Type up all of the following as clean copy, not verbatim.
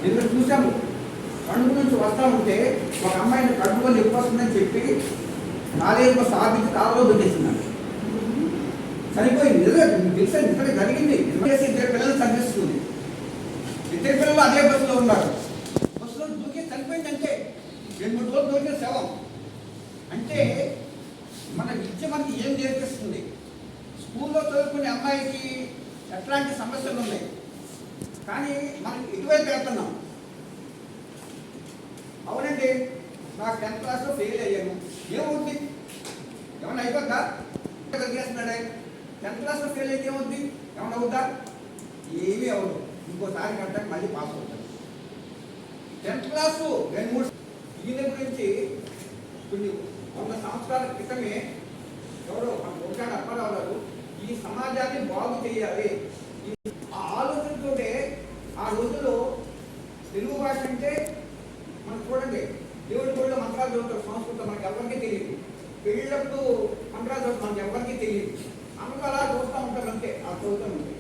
నిన్న చూసాము, కడుపు నుంచి వస్తూ ఉంటే ఒక అమ్మాయిని కడుపులో నొప్పి వస్తుందని చెప్పి కాలేజీ బస్సు ఆపించి కారులో పెట్టేసిందండి. చనిపోయింది. నిజంగా మీకు తెలుసా, నిజంగా జరిగింది. ఇద్దరు పిల్లలు చనిపిస్తుంది. ఇద్దరు పిల్లలు అదే బస్సులో ఉన్నారు. బస్సులో దూకి చనిపోయిందంటే 2-3 రోజులు దూకిన శవం. అంటే మన విద్య మనకి ఏం నేర్పిస్తుంది? స్కూల్లో చదువుకునే అమ్మాయికి ఎట్లాంటి సమస్యలు ఉన్నాయి, కానీ మనం ఇటువైపు వెళ్తున్నాం. అవునండి, నాకు 10th క్లాస్లో ఫెయిల్ అయ్యాను, ఏమవుద్ది? ఏమన్నా అయిపోద్దా? చేస్తున్నాడే 10th క్లాస్లో ఫెయిల్ అయితే ఏమవుద్ది? ఏమన్నా అవుద్దా? ఏమీ అవ్వదు. ఇంకోసారి కంటే మళ్ళీ పాస్ అవుతాడు. 10th క్లాసు 2-3 దీని గురించి కొన్ని 100 సంవత్సరాల క్రితమే ఎవరో మన ఒకసారి అప్పారావు గారు ఈ సమాజాన్ని బాగు చేయాలి ఆ ఆలోచనతోనే ఆ రోజుల్లో తెలుగు భాష అంటే మనం చూడండి, దేవుడి గుడిలో మంత్రాలు చదువుతారు. సంస్కృతం మనకి ఎవరికి తెలియదు, పెళ్ళప్పుడు మంత్రాలు చదువుతాం మనకి ఎవరికి తెలియదు. అందరూ అలా చూస్తూ ఉంటారు, అంతే ఆ చదువుతూ ఉంటే.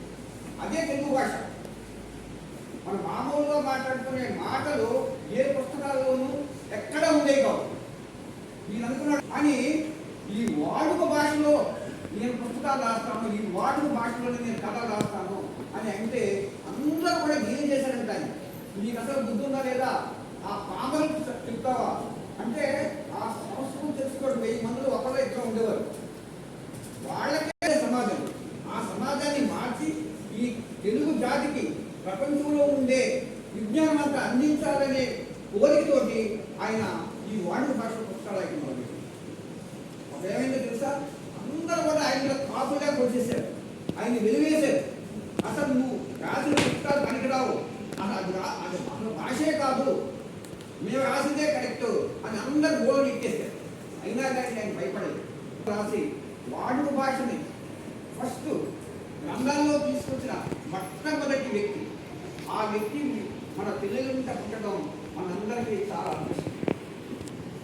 అదే తెలుగు భాష. మన మామూలుగా మాట్లాడుకునే మాటలు ఏ పుస్తకాల్లోనూ ఎక్కడ ఉండేవి కావు. నేను అనుకున్నాడు, కానీ ఈ వాడుక భాషలో నేను పుస్తకాలు రాస్తాను, ఈ వాడుక భాషలోనే నేను కథలు రాస్తాను అని అంటే అందరూ కూడా ఏం చేశారంటే, నీకు అసలు బుద్ధి ఉందా లేదా, ఆ పామలకు చెప్తావా అంటే ఆ సంస్కృతం తెలుసుకోవడం 1000 మందిలో ఒకరు ఇద్దరు ఉండేవారు. వాళ్ళకే సమాజం. ఆ సమాజాన్ని మార్చి ఈ తెలుగు జాతికి ప్రపంచంలో ఉండే విజ్ఞానం అంతా అందించాలనే కోరికతోటి ఆయన ఈ వాడుక భాష పుస్తకాలు అయిపోయింది. ఏమైందో తెలుసా, అందరూ కూడా ఆయన కాపుగా కొట్టేశారు, ఆయన వెలివేశారు. అసలు నువ్వు రాసిన పుస్తకాలు పనికిరావు, అది మన భాషే కాదు, మేము రాసిందే కరెక్ట్ అని అందరు గోలు ఇచ్చేశారు. అయినా కానీ ఆయన భయపడేది. రాసి వాడుక భాషని ఫస్ట్ గ్రంథాల్లో తీసుకొచ్చిన మొట్టమొదటి వ్యక్తి. ఆ వ్యక్తి మన పిల్లలను తప్పడం మనందరికీ చాలా అదృష్టం.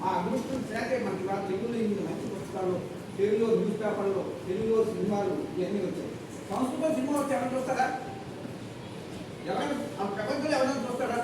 ఆ అదృష్టం చేతే మనకి వాళ్ళ తెలుగులో ఇన్ని మంచి పుస్తకాలు, తెలుగులో న్యూస్ పేపర్లో, తెలుగులో సినిమాలు ఇవన్నీ వచ్చాయి. సంస్కృతం సినిమా వచ్చి ఎవరైనా చూస్తారా? ఎవరైనా ఆ ప్రపంచంలో ఎవరైనా చూస్తారా?